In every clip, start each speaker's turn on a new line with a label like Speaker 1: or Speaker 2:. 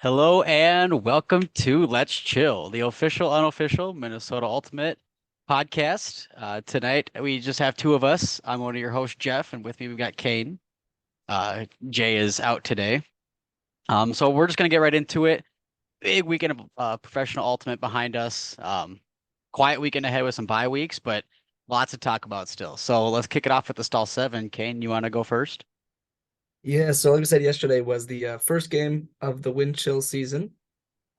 Speaker 1: Hello and welcome to Let's Chill, the official, unofficial Minnesota Ultimate podcast. Tonight we just have two of us. I'm one of your hosts, Jeff, and with me we've got Kane. Jay is out today. So we're just gonna get right into it. Big weekend of professional ultimate behind us. Quiet weekend ahead with some bye weeks, but lots to talk about still. So let's kick it off with the stall seven. Kane, you want to go first?
Speaker 2: Yeah, so like we said yesterday was the first game of the wind chill season.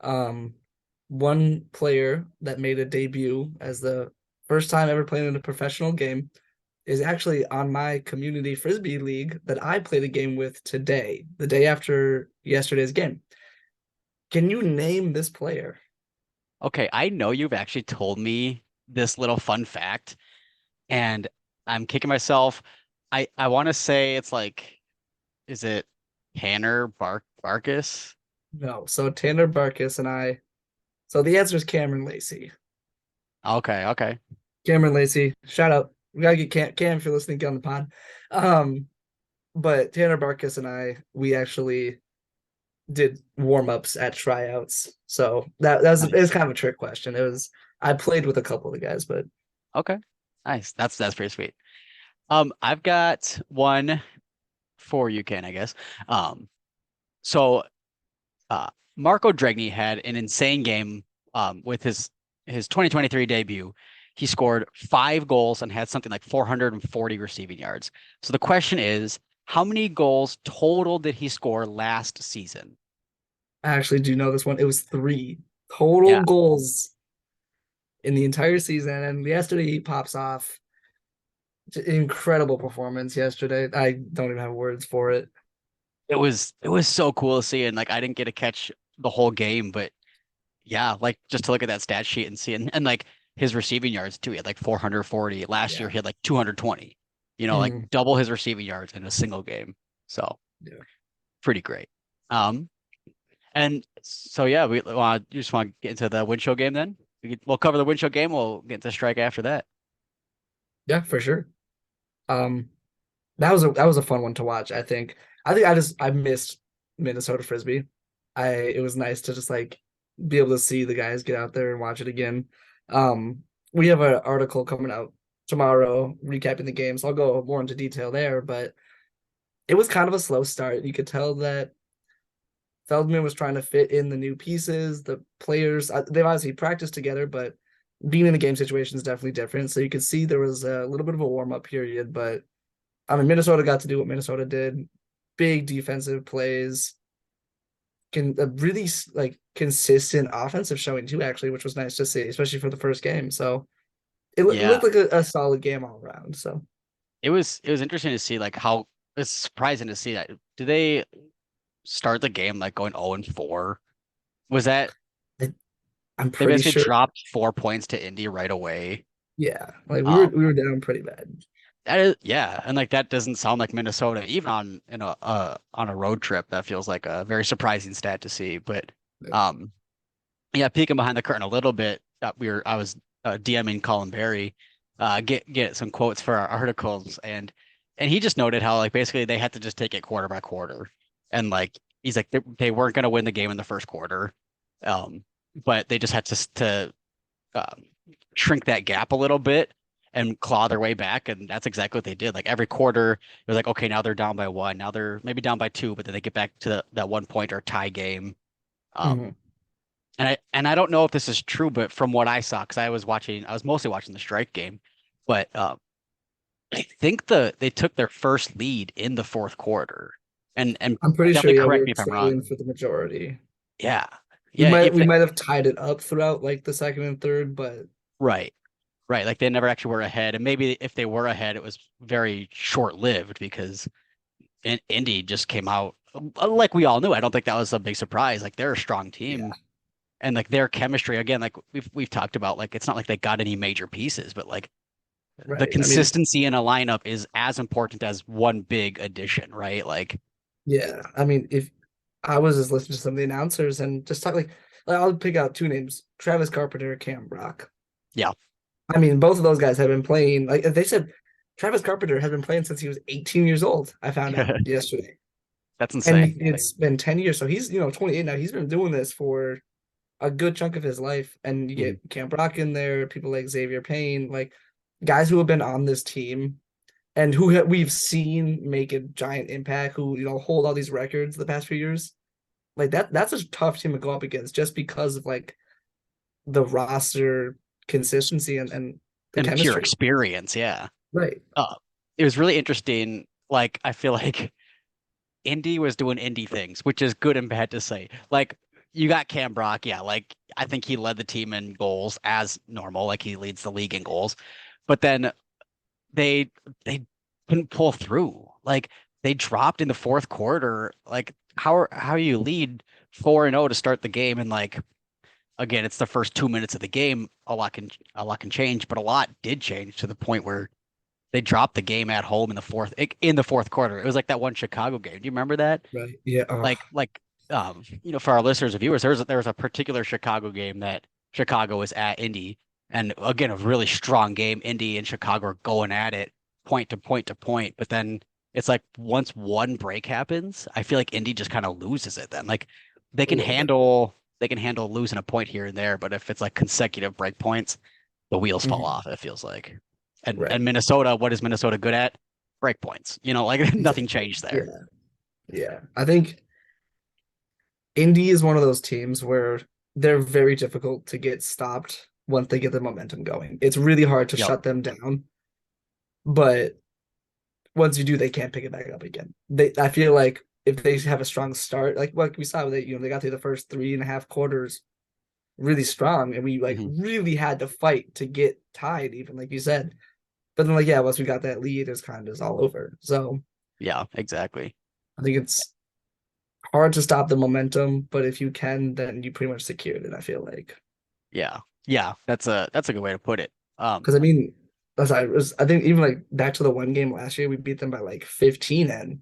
Speaker 2: Um, One player that made a debut as the first time ever playing in a professional game is actually on my community frisbee league that I played a game with today, the day after yesterday's game. Can you name this player?
Speaker 1: Okay, I know you've actually told me this little fun fact, and I'm kicking myself. I want to say it's like, is it Tanner Barkus?
Speaker 2: No. So Tanner Barkus and I. So the answer is Cameron Lacey.
Speaker 1: Okay, okay.
Speaker 2: Cameron Lacey, shout out. We gotta get Cam if you're listening, get on the pod. Um, but Tanner Barkus and I, we actually did warm-ups at tryouts. So that was it was
Speaker 1: Nice.
Speaker 2: kind of a trick question. It was I played with a couple of the guys, but
Speaker 1: Okay. Nice. That's pretty sweet. I've got one for you, Ken, I guess. Um, so Marco Dregny had an insane game with his 2023 debut. He scored 5 goals and had something like 440 receiving yards. So the question is, how many goals total did he score last season?
Speaker 2: I actually do know this one. It was three total
Speaker 1: Yeah,
Speaker 2: goals in the entire season. And yesterday he pops off. Incredible performance yesterday. I don't even have words for it.
Speaker 1: it was so cool to see, and like I didn't get to catch the whole game, but yeah, like just to look at that stat sheet and see, and like his receiving yards too. He had like 440. Last year
Speaker 2: Yeah.
Speaker 1: he had like 220. Like
Speaker 2: Mm,
Speaker 1: double his receiving yards in a single game. So
Speaker 2: yeah.
Speaker 1: pretty great. Um, and so yeah, we want you just want to get into the windshield game then. We'll cover the windshield game. We'll get into strike after that.
Speaker 2: Yeah, for sure. Um, that was a fun one to watch, I think. I missed Minnesota Frisbee. I It was nice to just like be able to see the guys get out there and watch it again. We have an article coming out tomorrow recapping the game, so I'll go more into detail there, but it was kind of a slow start. You could tell that Feldman was trying to fit in the new pieces, the players. They've obviously practiced together, but being in the game situation is definitely different. So you could see there was a little bit of a warm up period, but I mean, Minnesota got to do what Minnesota did. Big defensive plays, can a really like consistent offensive showing too, actually, which was nice to see, especially for the first game. So it
Speaker 1: Yeah,
Speaker 2: looked like a solid game all around. So
Speaker 1: it was interesting to see like how it's surprising to see that. Do they start the game like going 0 and 4? Was that
Speaker 2: I, I'm
Speaker 1: they
Speaker 2: pretty
Speaker 1: basically
Speaker 2: sure,
Speaker 1: dropped 4 points to Indy right away?
Speaker 2: yeah, like we were
Speaker 1: Um,
Speaker 2: we were down pretty bad.
Speaker 1: that is, yeah, and like that doesn't sound like Minnesota, even on a road trip. That feels like a very surprising stat to see. But um, yeah, peeking behind the curtain a little bit, I was DMing Colin Berry, get some quotes for our articles, and he just noted how like basically they had to just take it quarter by quarter, and like he's like they weren't going to win the game in the first quarter, um, but they just had to um, shrink that gap a little bit and claw their way back. And that's exactly what they did. Like every quarter, it was like, okay, now they're down by one. Now they're maybe down by two, but then they get back to that 1 point or tie game.
Speaker 2: Mm-hmm.
Speaker 1: Um, and I don't know if this is true, but from what I saw, because I was mostly watching the strike game, but I think they took their first lead in the fourth quarter. And
Speaker 2: I'm pretty sure,
Speaker 1: definitely
Speaker 2: yeah, we
Speaker 1: correct
Speaker 2: were
Speaker 1: me if I'm
Speaker 2: trailing
Speaker 1: wrong.
Speaker 2: for the majority.
Speaker 1: Yeah.
Speaker 2: We
Speaker 1: Yeah,
Speaker 2: might
Speaker 1: if
Speaker 2: we
Speaker 1: they,
Speaker 2: might have tied it up throughout like the second and third, but
Speaker 1: right. Right, like they never actually were ahead, and maybe if they were ahead, it was very short-lived because Indy just came out like we all knew. I don't think that was a big surprise. Like they're a strong
Speaker 2: yeah,
Speaker 1: team, and like their chemistry again, like we've talked about, like it's not like they got any major pieces, but like the
Speaker 2: right. I mean,
Speaker 1: consistency in a lineup is as important as one big addition, right? Like,
Speaker 2: yeah, I mean, if I was just listening to some of the announcers and just talk like I'll pick out two names: Travis Carpenter, Cam Brock.
Speaker 1: yeah,
Speaker 2: I mean, both of those guys have been playing. Like they said, Travis Carpenter has been playing since he was 18 years old. I found out yesterday.
Speaker 1: That's
Speaker 2: And
Speaker 1: insane.
Speaker 2: it's been 10 years. So he's, 28 now. He's been doing this for a good chunk of his life. And you
Speaker 1: Hmm.
Speaker 2: get Cam Brock in there, people like Xavier Payne, like guys who have been on this team and who we've seen make a giant impact, who, hold all these records the past few years. Like that's a tough team to go up against just because of like the roster consistency and the
Speaker 1: And pure
Speaker 2: chemistry.
Speaker 1: experience, yeah.
Speaker 2: Right.
Speaker 1: Uh, it was really interesting. Like, I feel like Indy was doing Indy things, which is good and bad to say. Like, you got Cam Brock, yeah. Like, I think he led the team in goals as normal. Like, he leads the league in goals. But then they they couldn't pull through. Like, they dropped in the fourth quarter. Like, how you lead 4-0 to start the game, and like again, it's the first 2 minutes of the game. A lot can change, but a lot did change to the point where they dropped the game at home in the fourth quarter. It was like that one Chicago game. Do you remember that?
Speaker 2: Right. Yeah. Oh,
Speaker 1: For our listeners and viewers, there was a particular Chicago game that Chicago was at Indy, and again, a really strong game. Indy and Chicago are going at it, point to point to point. But then it's like once one break happens, I feel like Indy just kind of loses it. Then like they
Speaker 2: a
Speaker 1: can
Speaker 2: little bit.
Speaker 1: handle they can handle losing a point here and there, but if it's like consecutive break points, the wheels fall
Speaker 2: Mhm.
Speaker 1: off. It feels like. And
Speaker 2: Right.
Speaker 1: Minnesota, what is Minnesota good at? Break points. Like nothing
Speaker 2: Exactly.
Speaker 1: changed
Speaker 2: Yeah.
Speaker 1: there.
Speaker 2: Yeah. I think Indy is one of those teams where they're very difficult to get stopped once they get the momentum going. It's really hard to
Speaker 1: Yep.
Speaker 2: shut them down, but once you do, they can't pick it back up again. I feel like if they have a strong start, like we saw, they got through the first 3.5 quarters really strong, and we like
Speaker 1: Hmm.
Speaker 2: really had to fight to get tied, even like you said. But then, like, yeah, once we got that lead, it's kind of just all over. So
Speaker 1: Yeah, exactly.
Speaker 2: I think it's hard to stop the momentum, but if you can, then you pretty much secured it. I feel like
Speaker 1: Yeah. Yeah, that's a good way to put it.
Speaker 2: because I mean, I think even like back to the one game last year, we beat them by like 15, and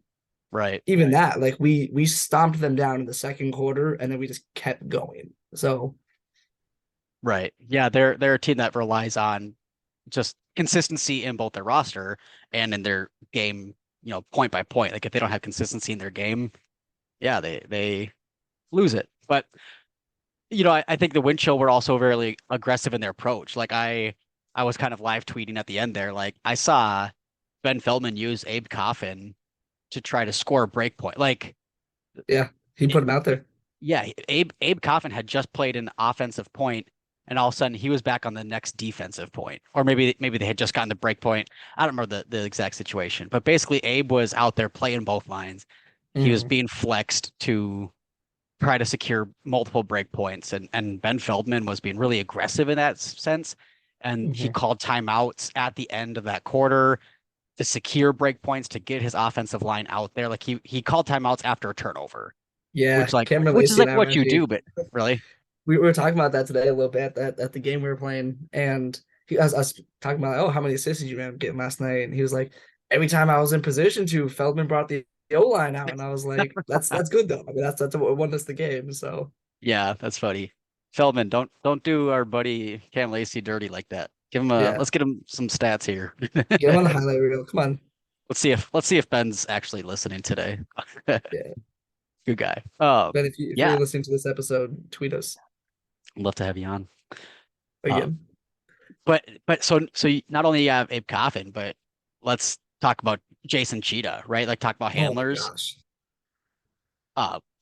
Speaker 1: Right.
Speaker 2: even that, like we stomped them down in the second quarter, and then we just kept going. So
Speaker 1: Right. Yeah, they're a team that relies on just consistency in both their roster and in their game, point by point. Like if they don't have consistency in their game, yeah, they lose it. But I think the wind chill were also very aggressive in their approach. Like I was kind of live tweeting at the end there. Like I saw Ben Feldman use Abe Coffin to try to score a break point. Like
Speaker 2: yeah, he
Speaker 1: it,
Speaker 2: put him out there.
Speaker 1: yeah, Abe Coffin had just played an offensive point, and all of a sudden he was back on the next defensive point, or maybe they had just gotten the break point. I don't remember the exact situation, but basically Abe was out there playing both lines. He was
Speaker 2: Mhm.
Speaker 1: being flexed to try to secure multiple break points, and Ben Feldman was being really aggressive in that sense, and he
Speaker 2: Mhm.
Speaker 1: called timeouts at the end of that quarter to secure break points to get his offensive line out there. Like he called timeouts after a turnover,
Speaker 2: Yeah,
Speaker 1: which like
Speaker 2: Cameron
Speaker 1: which is
Speaker 2: Lacey and
Speaker 1: like
Speaker 2: I were
Speaker 1: what you
Speaker 2: actually
Speaker 1: do, but really.
Speaker 2: we were talking about that today a little bit at the game we were playing, and I was talking about, oh, how many assists did you end up getting last night? And he was like, every time I was in position to, Feldman brought the O line out, and I was like, that's good though. I mean, that's what won us the game. So
Speaker 1: Yeah, that's funny. Feldman, don't do our buddy Cam Lacey dirty like that.
Speaker 2: yeah,
Speaker 1: Let's get him some stats here.
Speaker 2: get him on the highlight reel. Come on,
Speaker 1: Let's see if Ben's actually listening today.
Speaker 2: yeah.
Speaker 1: Good guy.
Speaker 2: But if you're
Speaker 1: Yeah,
Speaker 2: listening to this episode, tweet us
Speaker 1: I'd love to have you on. Um,
Speaker 2: again.
Speaker 1: but not only you have Abe Coffin, but let's talk about Jason Cheetah, right? Like talk about
Speaker 2: Oh my
Speaker 1: handlers.
Speaker 2: gosh,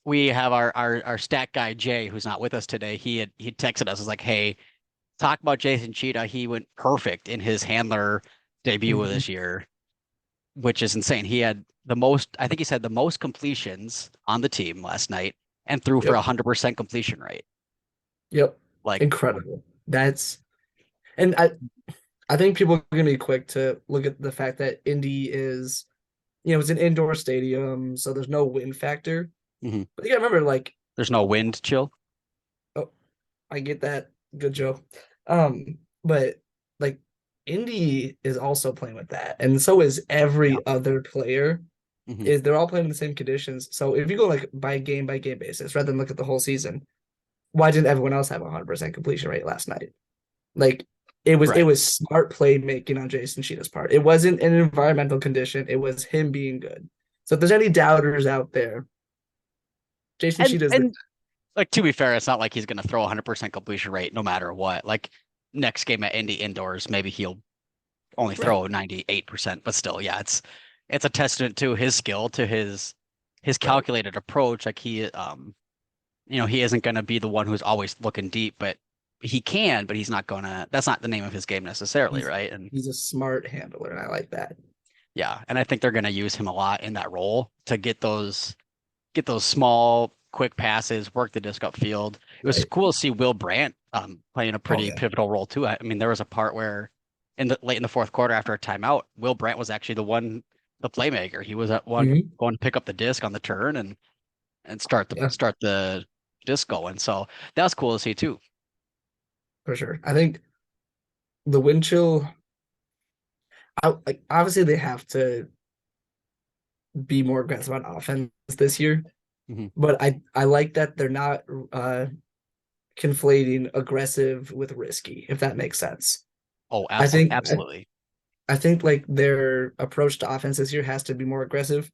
Speaker 1: We have our stat guy Jay, who's not with us today. He texted us, was like, hey, talk about Jason Cheetah. He went perfect in his handler debut of
Speaker 2: hmm
Speaker 1: this year, which is insane. He had the most, I think he said the most completions on the team last night and threw for
Speaker 2: yep,
Speaker 1: 100% completion rate.
Speaker 2: yep,
Speaker 1: Like,
Speaker 2: incredible. That's and I think people are gonna be quick to look at the fact that Indy is, it's an indoor stadium, so there's no wind factor.
Speaker 1: mhm.
Speaker 2: But you gotta remember, like,
Speaker 1: There's no wind chill.
Speaker 2: oh, I get that. Good joke. But like Indy is also playing with that, and so is
Speaker 1: Yeah.
Speaker 2: every other player.
Speaker 1: Hmm.
Speaker 2: Is they're all playing in the same conditions. So if you go like by game basis, rather than look at the whole season, why didn't everyone else have a 100% completion rate last night? Like it
Speaker 1: Right.
Speaker 2: was smart playmaking on Jason Sheeta's part. It wasn't an environmental condition. It was him being good. So if there's any doubters out there, Jason
Speaker 1: And
Speaker 2: Sheeta is the
Speaker 1: and like to be fair, it's not like he's gonna throw 100% completion rate no matter what. Like next game at Indy indoors, maybe he'll only
Speaker 2: right.
Speaker 1: throw 98%, but still, yeah, it's a testament to his skill, to his
Speaker 2: Right.
Speaker 1: calculated approach. Like he isn't gonna be the one who's always looking deep, but he can, but he's not gonna that's not the name of his game necessarily,
Speaker 2: He's
Speaker 1: right? And
Speaker 2: he's a smart handler, and I like that.
Speaker 1: yeah, and I think they're gonna use him a lot in that role to get those small, quick passes, work the disc upfield. It was
Speaker 2: Right.
Speaker 1: cool to see Will Brandt playing a
Speaker 2: Oh
Speaker 1: pretty
Speaker 2: yeah.
Speaker 1: pivotal role too. I mean, there was a part where in the late in the fourth quarter after a timeout, Will Brandt was actually the playmaker. He was at one
Speaker 2: Hmm.
Speaker 1: going to pick up the disc on the turn and
Speaker 2: Yeah,
Speaker 1: start the disc going. So that was cool to see too.
Speaker 2: for sure. I think the wind chill. Like obviously they have to be more aggressive on offense this year,
Speaker 1: Hmm.
Speaker 2: but I like that they're not conflating aggressive with risky, if that makes sense.
Speaker 1: Oh,
Speaker 2: I think I,
Speaker 1: absolutely.
Speaker 2: I think like their approach to offense this year has to be more aggressive.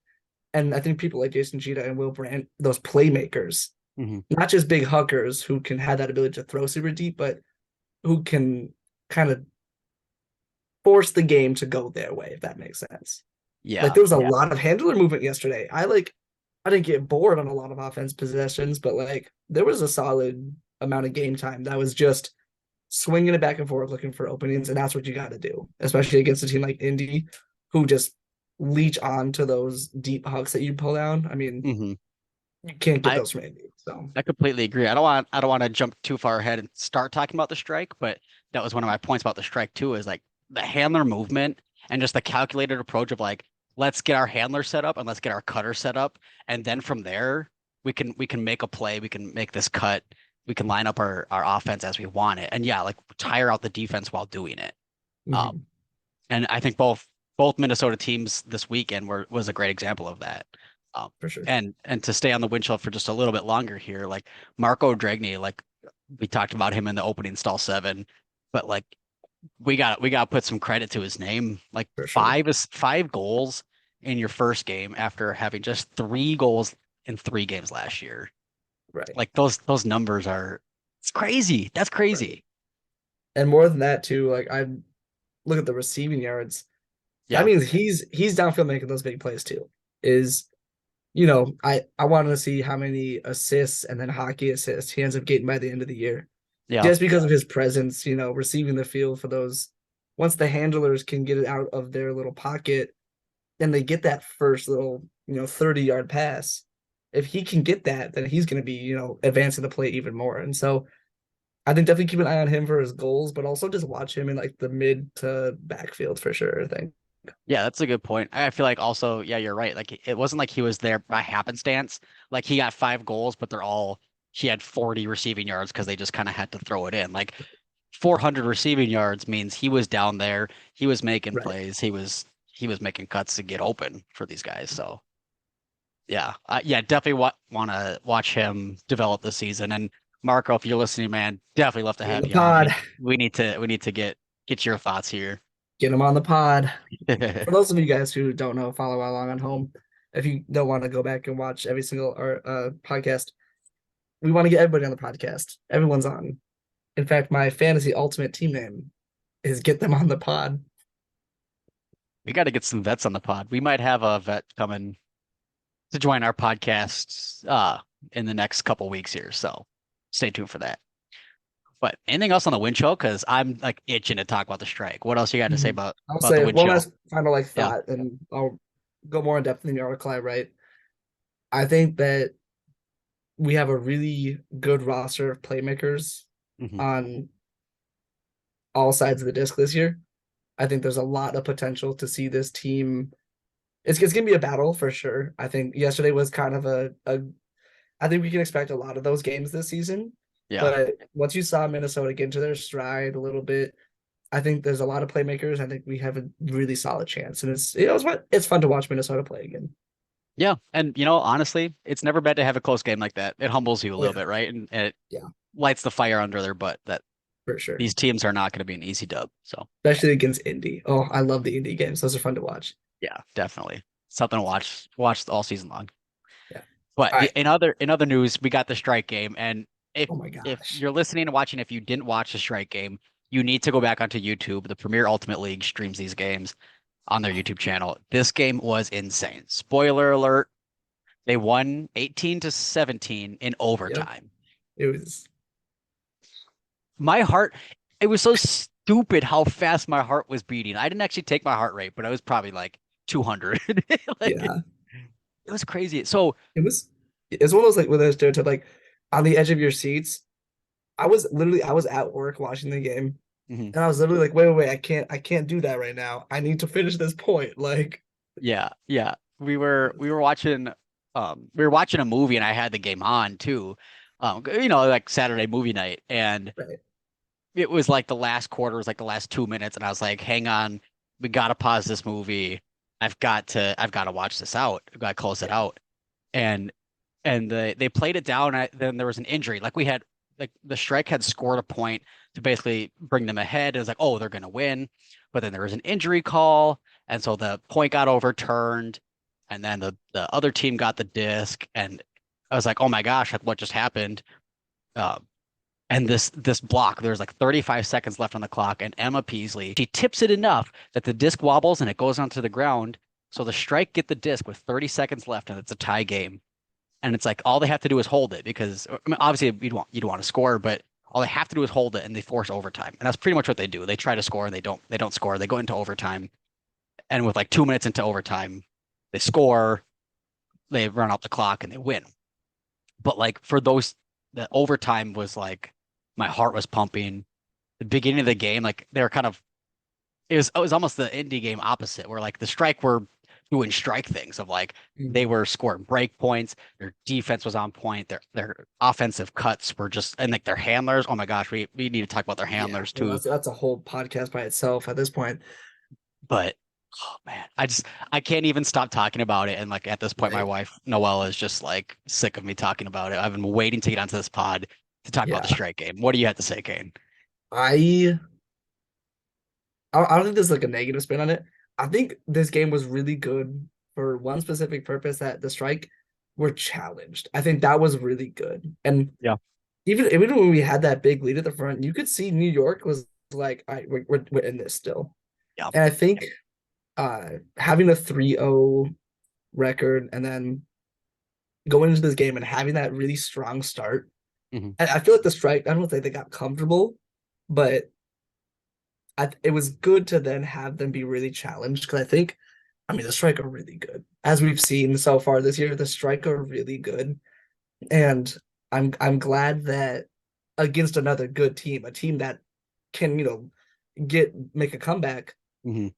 Speaker 2: And I think people like Jason Cheetah and Will Brandt, those playmakers,
Speaker 1: Hmm.
Speaker 2: not just big huckers who can have that ability to throw super deep, but who can kind of force the game to go their way, if that makes sense. Like
Speaker 1: Yeah,
Speaker 2: there was a
Speaker 1: yeah.
Speaker 2: lot of handler movement yesterday. I didn't get bored on a lot of offense possessions, but like there was a solid amount of game time that was just swinging it back and forth, looking for openings, and that's what you got to do, especially against a team like Indy, who just leech on to those deep hucks that you pull down. I mean,
Speaker 1: Hmm.
Speaker 2: you can't get
Speaker 1: I
Speaker 2: those from Indy. So
Speaker 1: I completely agree. I don't want to jump too far ahead and start talking about the strike, but that was one of my points about the strike too, is like the handler movement and just the calculated approach of like, let's get our handler set up and let's get our cutter set up. And then from there, we can make a play, we can make this cut, we can line up our offense as we want it. And yeah, like tire out the defense while doing it. Um,
Speaker 2: mhm,
Speaker 1: and I think both Minnesota teams this weekend was a great example of that. Um,
Speaker 2: for sure.
Speaker 1: and to stay on the windshield for just a little bit longer here, like Marco Dragni, like we talked about him in the opening stall seven, but like we got to put some credit to his name. Like
Speaker 2: For sure.
Speaker 1: 5 goals in your first game after having just 3 goals in 3 games last year.
Speaker 2: Right.
Speaker 1: Like those numbers are it's crazy. That's
Speaker 2: Right.
Speaker 1: crazy.
Speaker 2: And more than that too, like I look at the receiving yards. That
Speaker 1: Yeah.
Speaker 2: means he's downfield making those big plays too. Is I wanted to see how many assists and then hockey assists he ends up getting by the end of the year.
Speaker 1: Yeah.
Speaker 2: Just because of his presence, receiving the field for those once the handlers can get it out of their little pocket and they get that first little, 30-yard pass. If he can get that, then he's gonna be, advancing the play even more. And so I think definitely keep an eye on him for his goals, but also just watch him in like the mid to backfield for sure, I think.
Speaker 1: Yeah, that's a good point. I feel like also, yeah, you're right. Like it wasn't like he was there by happenstance. Like he got 5 goals, but he had 40 receiving yards because they just kind of had to throw it in. Like 400 receiving yards means he was down there, he was making
Speaker 2: Right.
Speaker 1: plays, he was making cuts to get open for these guys. So yeah, yeah, definitely want to watch him develop this season. And Marco, if you're listening, man, definitely love to
Speaker 2: Get in
Speaker 1: have
Speaker 2: the
Speaker 1: you on.
Speaker 2: pod.
Speaker 1: We need to get your thoughts here.
Speaker 2: Get him on the pod. For those of you guys who don't know, follow along on home. If you don't want to go back and watch every single podcast, we want to get everybody on the podcast. Everyone's on. In fact, my fantasy ultimate team name is Get Them on the Pod.
Speaker 1: We got to get some vets on the pod. We might have a vet coming to join our podcast in the next couple weeks here. So stay tuned for that. But anything else on the wind chill? Because I'm like itching to talk about the strike. What else you got to say
Speaker 2: Mhm. I'll
Speaker 1: about the
Speaker 2: say
Speaker 1: wind
Speaker 2: one
Speaker 1: chill?
Speaker 2: last final like
Speaker 1: Yeah.
Speaker 2: thought, and I'll go more in depth in the article I write. I think that we have a really good roster of playmakers
Speaker 1: Hmm.
Speaker 2: on all sides of the disc this year. I think there's a lot of potential to see this team. It's gonna be a battle for sure. I think yesterday was kind of a I think we can expect a lot of those games this season.
Speaker 1: Yeah.
Speaker 2: But once you saw Minnesota get into their stride a little bit, I think there's a lot of playmakers. I think we have a really solid chance, and it's fun to watch Minnesota play again.
Speaker 1: Yeah. And honestly, it's never bad to have a close game like that. It humbles you a
Speaker 2: Oh
Speaker 1: little
Speaker 2: yeah,
Speaker 1: bit, right? And it
Speaker 2: yeah,
Speaker 1: lights the fire under their butt that
Speaker 2: for sure.
Speaker 1: these teams are not going to be an easy dub. So
Speaker 2: Especially against Indy. Oh, I love the Indy games. Those are fun to watch.
Speaker 1: yeah, definitely something to watch all season long.
Speaker 2: Yeah.
Speaker 1: But
Speaker 2: All right.
Speaker 1: in other news, we got the strike game, and
Speaker 2: Oh my
Speaker 1: if
Speaker 2: gosh.
Speaker 1: you're listening and watching, if you didn't watch the strike game, you need to go back onto YouTube. The Premier Ultimate League streams these games on their YouTube channel. This game was insane. Spoiler alert, they won 18 to 17 in
Speaker 2: Yep.
Speaker 1: overtime.
Speaker 2: It was.
Speaker 1: My heart, it was so stupid how fast my heart was beating. I didn't actually take my heart rate, but I was probably like 200. Like
Speaker 2: Yeah.
Speaker 1: it was crazy. So,
Speaker 2: It was. It's one of those like with those stereotype like on the edge of your seats. I was at work watching the game,
Speaker 1: mhm.
Speaker 2: and I was literally like, wait, I can't do that right now. I need to finish this point. Like,
Speaker 1: Yeah, yeah. We were watching a movie and I had the game on too. Like Saturday movie night. And
Speaker 2: right.
Speaker 1: it was like the last quarter was like the last 2 minutes and I was like, hang on, we gotta pause this movie. I've got to watch this out. I've got to close it
Speaker 2: Yeah.
Speaker 1: out. And they played it down. Then there was an injury. Like we had like the strike had scored a point to basically bring them ahead. It was like, oh, they're gonna win. But then there was an injury call, and so the point got overturned, and then the other team got the disc, and I was like, oh my gosh, like what just happened? Uh, and this block, there's like 35 seconds left on the clock, and Emma Peasley, she tips it enough that the disc wobbles and it goes onto the ground. So the strike get the disc with 30 seconds left, and it's a tie game. And it's like all they have to do is hold it because I mean, obviously you'd want to score, but all they have to do is hold it and they force overtime. And that's pretty much what they do. They try to score and they don't score. They go into overtime. And with like 2 minutes into overtime, they score, they run out the clock and they win. But like for those the overtime was like my heart was pumping. The beginning of the game, like they were kind of it was almost the indie game opposite, where like the strike were doing strike things of like they
Speaker 2: Mhm.
Speaker 1: were scoring break points, their defense was on point, their offensive cuts were just and like their handlers. Oh my gosh, we need to talk about their
Speaker 2: Yeah.
Speaker 1: handlers
Speaker 2: Well,
Speaker 1: too.
Speaker 2: that's a whole podcast by itself at this point.
Speaker 1: But oh man, I can't even stop talking about it. And like at this point, my
Speaker 2: Right.
Speaker 1: wife Noelle is just like sick of me talking about it. I've been waiting to get onto this pod to talk about the
Speaker 2: Yeah.
Speaker 1: strike game. What do you have to say, Kane?
Speaker 2: I I don't think there's like a negative spin on it. I think this game was really good for one specific purpose that the strike were challenged. I think that was really good. And
Speaker 1: Yeah.
Speaker 2: even when we had that big lead at the front, you could see New York was like, all right, we're in this still.
Speaker 1: Yeah.
Speaker 2: And I think having a 3-0 record and then going into this game and having that really strong start,
Speaker 1: Hmm.
Speaker 2: I feel like the strike, I don't think they got comfortable, but it was good to then have them be really challenged because I mean, the strike are really good. As we've seen so far this year, the strike are really good. And I'm glad that against another good team, a team that can, make a comeback,
Speaker 1: Hmm.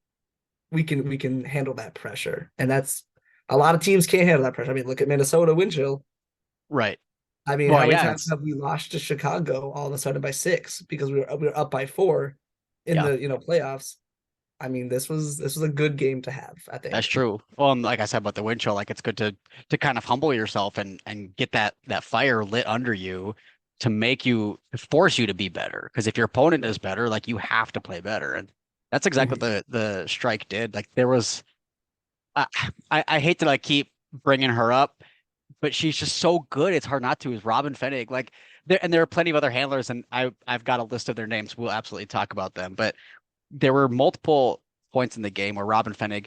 Speaker 2: we can handle that pressure. And that's a lot of teams can't handle that pressure. I mean, look at Minnesota wind chill.
Speaker 1: Right.
Speaker 2: I mean,
Speaker 1: Well,
Speaker 2: how many
Speaker 1: yeah,
Speaker 2: times
Speaker 1: it's
Speaker 2: have we lost to Chicago all of a sudden by 6 because we were up by 4 in
Speaker 1: yeah.
Speaker 2: the playoffs? I mean, this was a good game to have, I
Speaker 1: That's
Speaker 2: think.
Speaker 1: true. Well, and like I said about the wind chill, like it's good to kind of humble yourself and get that fire lit under you to force you to be better. Because if your opponent is better, like you have to play better, and that's exactly what
Speaker 2: Mhm.
Speaker 1: the strike did. Like there was, I, I hate to like keep bringing her up, but she's just so good. It's hard not to. Is Robin Fennig like there are plenty of other handlers, and I've got a list of their names. We'll absolutely talk about them, but there were multiple points in the game where Robin Fennig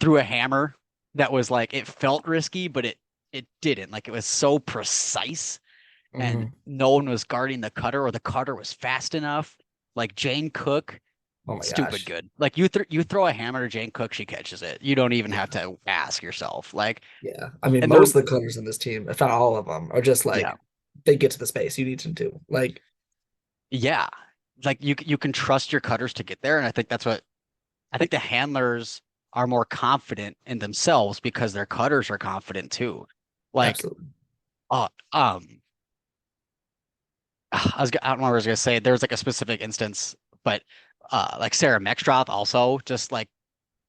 Speaker 1: threw a hammer that was like it felt risky, but it didn't. Like it was so precise and
Speaker 2: Mhm.
Speaker 1: no one was guarding the cutter or the cutter was fast enough. Like Jane Cook,
Speaker 2: Oh my
Speaker 1: stupid
Speaker 2: gosh.
Speaker 1: good. Like you throw a hammer to Jane Cook, she catches it. You don't even have
Speaker 2: Yeah.
Speaker 1: to ask yourself. Like
Speaker 2: Yeah. I mean,
Speaker 1: and they're
Speaker 2: most of the cutters in this team, if not all of them, are just
Speaker 1: yeah,
Speaker 2: like they get to the space you need them to. Like,
Speaker 1: yeah. Like you can trust your cutters to get there. And I think that's what I think the handlers are more confident in themselves because their cutters are confident too. Like
Speaker 2: absolutely.
Speaker 1: uh um I don't know what I was gonna say. There was like a specific instance, but like Sarah Mextroth also just like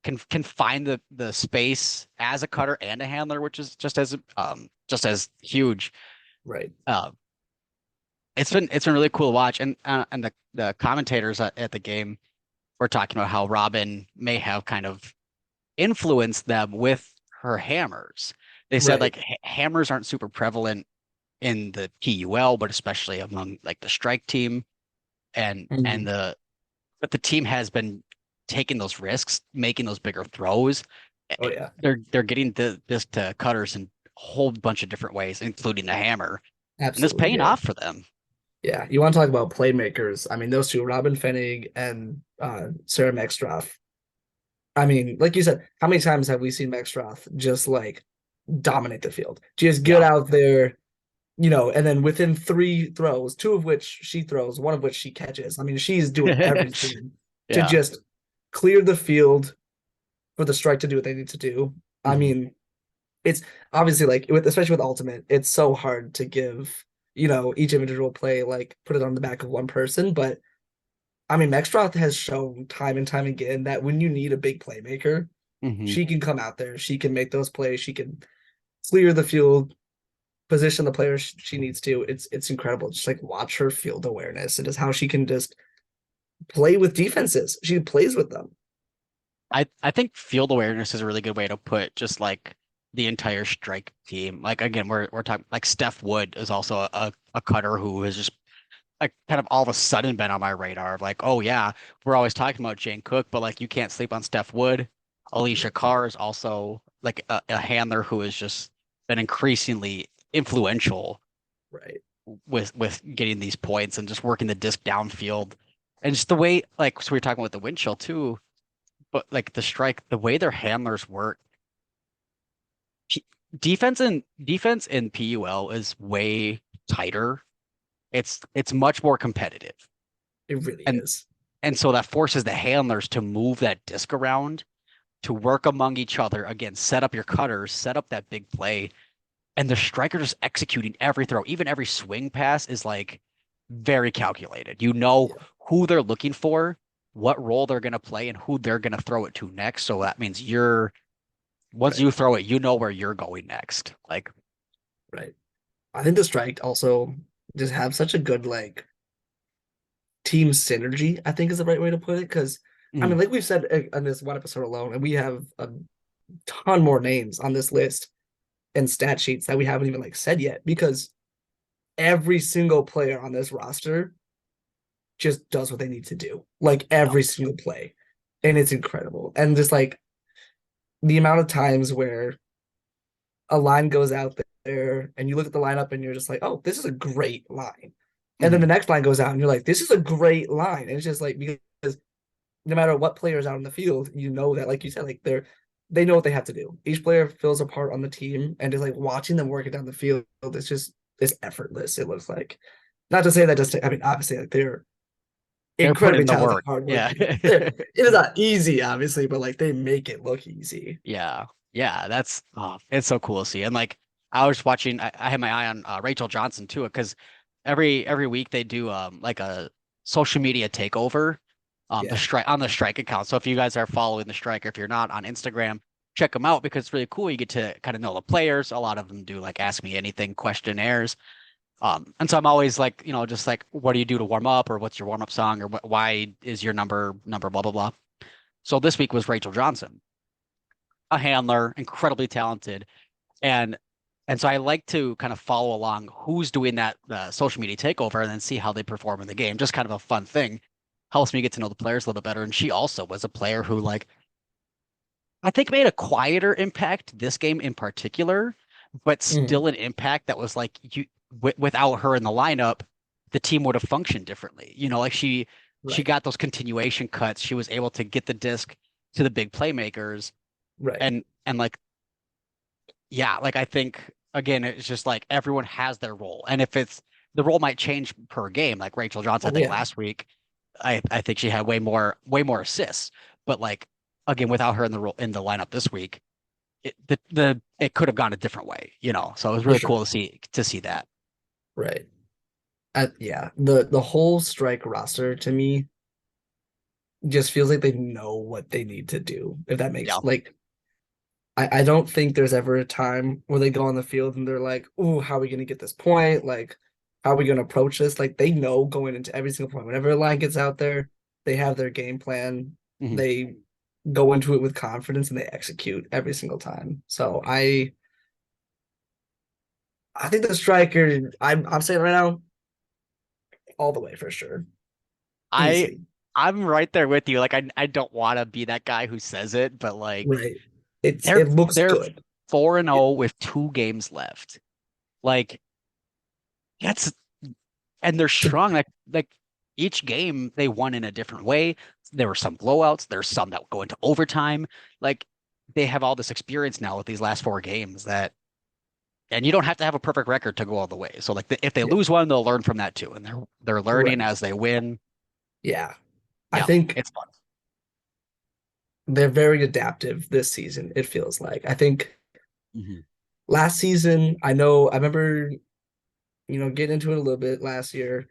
Speaker 1: can find the space as a cutter and a handler, which is just as huge.
Speaker 2: Right.
Speaker 1: Uh, it's been really cool to watch, and the commentators at the game were talking about how Robin may have kind of influenced them with her hammers they said
Speaker 2: Right.
Speaker 1: like hammers aren't super prevalent in the PUL, but especially among like the strike team and
Speaker 2: Mhm.
Speaker 1: the but the team has been taking those risks, making those bigger throws.
Speaker 2: Oh yeah,
Speaker 1: They're getting this to cutters in a whole bunch of different ways, including the hammer, and it's
Speaker 2: absolutely.
Speaker 1: paying
Speaker 2: Yeah.
Speaker 1: off for them.
Speaker 2: Yeah. You want to talk about playmakers? I mean, those two, Robin Fennig and Sarah Maxtroff. I mean, like you said, how many times have we seen Maxtroff just like dominate the field? Just get
Speaker 1: Yeah.
Speaker 2: out there, and then within three throws, two of which she throws, one of which she catches. I mean, she's doing everything to
Speaker 1: Yeah.
Speaker 2: just clear the field for the strike to do what they need to do. I
Speaker 1: Mhm.
Speaker 2: mean, it's obviously like especially with ultimate, it's so hard to give, each individual play, like put it on the back of one person. But I mean, Mextroth has shown time and time again that when you need a big playmaker,
Speaker 1: Mhm.
Speaker 2: she can come out there, she can make those plays, she can clear the field, position the players she needs to. It's incredible. Just like watch her field awareness and just how she can just play with defenses. She plays with them.
Speaker 1: I think field awareness is a really good way to put just like the entire strike team. Like again, we're talking like Steph Wood is also a cutter who has just like kind of all of a sudden been on my radar of like, oh yeah, we're always talking about Jane Cook, but like you can't sleep on Steph Wood. Alicia Carr is also like a handler who has just been increasingly influential
Speaker 2: Right.
Speaker 1: with getting these points and just working the disc downfield. And just the way like so we are talking about the wind chill too, but like the strike, the way their handlers work, P- defense in PUL is way tighter. It's much more competitive.
Speaker 2: It really
Speaker 1: And
Speaker 2: is.
Speaker 1: and so that forces the handlers to move that disc around, to work among each other. Again, set up your cutters, set up that big play, and the striker just executing every throw, even every swing pass is like very calculated. You know
Speaker 2: Yeah.
Speaker 1: who they're looking for, what role they're going to play, and who they're going to throw it to next. So that means once
Speaker 2: Right.
Speaker 1: you throw it, you know where you're going next. Like,
Speaker 2: Right. I think the strike also just have such a good like team synergy, I think is the right way to put it. Because I
Speaker 1: mm,
Speaker 2: mean, like we've said on this one episode alone, and we have a ton more names on this list and stat sheets that we haven't even like said yet. Because every single player on this roster just does what they need to do, like
Speaker 1: yeah.
Speaker 2: every single play, and it's incredible. And just like the amount of times where a line goes out there and you look at the lineup and you're just like, oh, this is a great line. And then the
Speaker 1: Mhm.
Speaker 2: next line goes out and you're like, this is a great line. And it's just like because no matter what player is out in the field, you know that, like you said, like they know what they have to do. Each player fills a part on the team, and just like watching them work it down the field, it's effortless. It looks like. Not to say that just I mean, obviously like they're
Speaker 1: They're putting
Speaker 2: incredibly
Speaker 1: in the
Speaker 2: talented,
Speaker 1: work. Yeah.
Speaker 2: hardworking people. It is not easy, obviously, but like they make it look easy.
Speaker 1: Yeah. Yeah. That's it's so cool to see. And like I was watching, I had my eye on Rachel Johnson too, because every week they do like a social media takeover the
Speaker 2: Yeah.
Speaker 1: strike on the strike account. So if you guys are following the strike, or if you're not on Instagram, check them out because it's really cool. You get to kind of know the players. A lot of them do like ask me anything questionnaires. And so I'm always like, just like, what do you do to warm up, or what's your warm up song, or why is your number blah blah blah. So this week was Rachel Johnson, a handler, incredibly talented, and so I like to kind of follow along who's doing that social media takeover and then see how they perform in the game. Just kind of a fun thing. Helps me get to know the players a little better. And she also was a player who like I think made a quieter impact this game in particular, but
Speaker 2: Mhm.
Speaker 1: still an impact that was like without her in the lineup, the team would have functioned differently. Like she
Speaker 2: Right.
Speaker 1: got those continuation cuts. She was able to get the disc to the big playmakers,
Speaker 2: Right.
Speaker 1: and like yeah, like I think again, it's just like everyone has their role, and if it's the role might change per game. Like Rachel Johnson, I
Speaker 2: Oh
Speaker 1: think
Speaker 2: yeah.
Speaker 1: last week, I think she had way more assists, but like again, without her in the lineup this week it could have gone a different way. So it was
Speaker 2: For
Speaker 1: really
Speaker 2: sure.
Speaker 1: cool to see that.
Speaker 2: Right. Yeah. The whole strike roster to me just feels like they know what they need to do. If that
Speaker 1: Yeah.
Speaker 2: makes like I don't think there's ever a time where they go on the field and they're like, "Ooh, how are we gonna get this point? Like, how are we gonna approach this?" Like they know going into every single point. Whenever a line gets out there, they have their game plan.
Speaker 1: Mhm.
Speaker 2: They go into it with confidence and they execute every single time. So I think the striker, I'm saying right now, all the way for sure.
Speaker 1: I
Speaker 2: Easy.
Speaker 1: I'm right there with you. Like I don't want to be that guy who says it, but like
Speaker 2: Right. It
Speaker 1: they're
Speaker 2: looks
Speaker 1: they're
Speaker 2: good.
Speaker 1: 4-0 with 2 games left. Like that's and they're strong. Like each game they won in a different way. There were some blowouts. There's some that go into overtime. Like they have all this experience now with these last 4 games that, and you don't have to have a perfect record to go all the way. So like if they
Speaker 2: Yeah.
Speaker 1: lose one, they'll learn from that too, and they're learning
Speaker 2: Right.
Speaker 1: as they win.
Speaker 2: Yeah. I
Speaker 1: Yeah,
Speaker 2: think
Speaker 1: it's fun.
Speaker 2: they're very adaptive this season, it feels like. I think
Speaker 1: Hmm.
Speaker 2: last season, I remember, getting into it a little bit last year.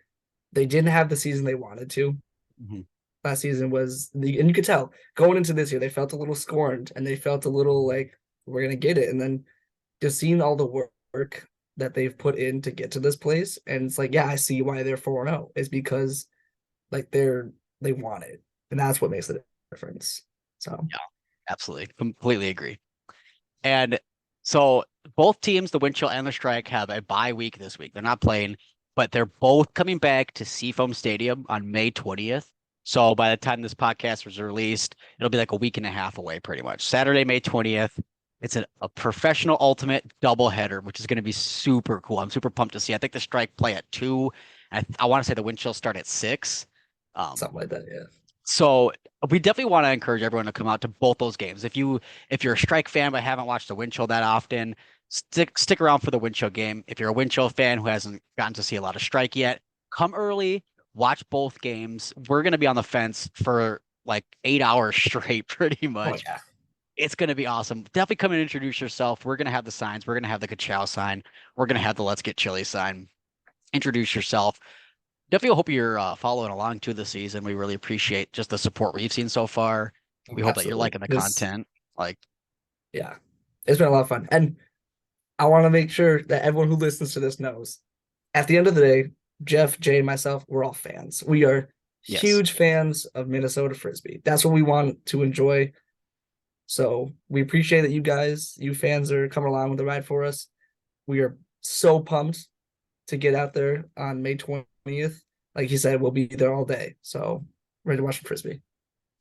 Speaker 2: They didn't have the season they wanted to.
Speaker 1: Hmm.
Speaker 2: Last season was and you could tell going into this year, they felt a little scorned and they felt a little like we're gonna get it. And then just seeing all the work that they've put in to get to this place, and it's like, yeah, I see why they're 4-0. Is because like they want it. And that's what makes the difference. So
Speaker 1: Yeah, absolutely, completely agree. And so both teams, the Wind Chill and the Strike, have a bye week this week. They're not playing, but they're both coming back to Seafoam Stadium on May 20th. So by the time this podcast was released, it'll be like a week and a half away, pretty much. Saturday, May 20th. It's a professional ultimate doubleheader, which is going to be super cool. I'm super pumped to see. I think the Strike play at 2. I want to say the Wind Chill start at 6. Um,
Speaker 2: something like that, yeah.
Speaker 1: so we definitely want to encourage everyone to come out to both those games. If you're a Strike fan but haven't watched the Wind Chill that often, stick around for the Wind Chill game. If you're a Wind Chill fan who hasn't gotten to see a lot of Strike yet, come early, watch both games. We're gonna be on the fence for like 8 hours straight, pretty
Speaker 2: Oh
Speaker 1: much.
Speaker 2: yeah.
Speaker 1: It's gonna be awesome. Definitely come and introduce yourself. We're gonna have the signs. We're gonna have the Ka-chow sign. We're gonna have the Let's Get Chili sign. Introduce yourself. Definitely hope you're following along to the season. We really appreciate just the support we've seen so far.
Speaker 2: Oh,
Speaker 1: We hope that you're
Speaker 2: absolutely.
Speaker 1: liking the
Speaker 2: This
Speaker 1: content. Like,
Speaker 2: Yeah. It's been a lot of fun. And I want to make sure that everyone who listens to this knows at the end of the day, Jeph, Jay, and myself, we're all fans. We are
Speaker 1: yes,
Speaker 2: huge fans of Minnesota Frisbee. That's what we want to enjoy. So we appreciate that you fans, are coming along with the ride for us. We are so pumped to get out there on May 20th. Like he said, we'll be there all day. So ready to watch the Frisbee.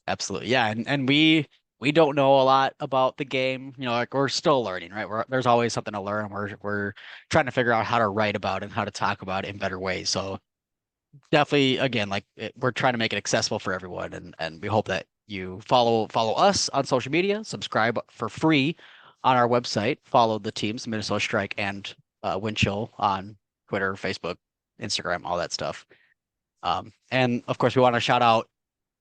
Speaker 1: absolutely. Yeah, and we don't know a lot about the game. Like we're still learning, right? There's always something to learn. We're trying to figure out how to write about it and how to talk about it in better ways. So definitely, again, like we're trying to make it accessible for everyone, and we hope that you follow us on social media, subscribe for free on our website, follow the teams, Minnesota Strike and Wind Chill on Twitter, Facebook, Instagram, all that stuff. And of course, we want to shout out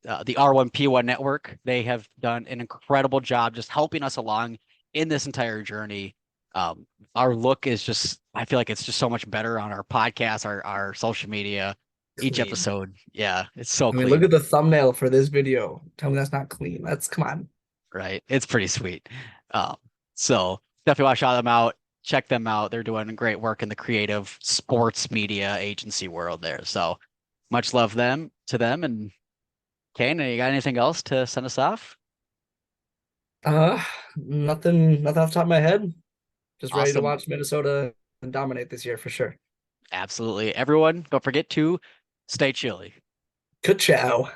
Speaker 1: the R1P1 network. They have done an incredible job just helping us along in this entire journey. Our look is just, I feel like it's just so much better on our podcast, our social media, each
Speaker 2: Clean.
Speaker 1: episode. Yeah, it's so
Speaker 2: I mean, look
Speaker 1: clean,
Speaker 2: at the thumbnail for this video. Tell me that's not clean. That's come on.
Speaker 1: right? It's pretty sweet. Um, so definitely want to shout them out. Check them out. They're doing great work in the creative sports media agency world there. So much love to them. And Kane, you got anything else to send us off?
Speaker 2: Nothing off the top of my head. Just ready to
Speaker 1: Awesome.
Speaker 2: watch Minnesota and dominate this year for sure.
Speaker 1: Absolutely. Everyone, don't forget to stay chilly.
Speaker 2: Ka-chow.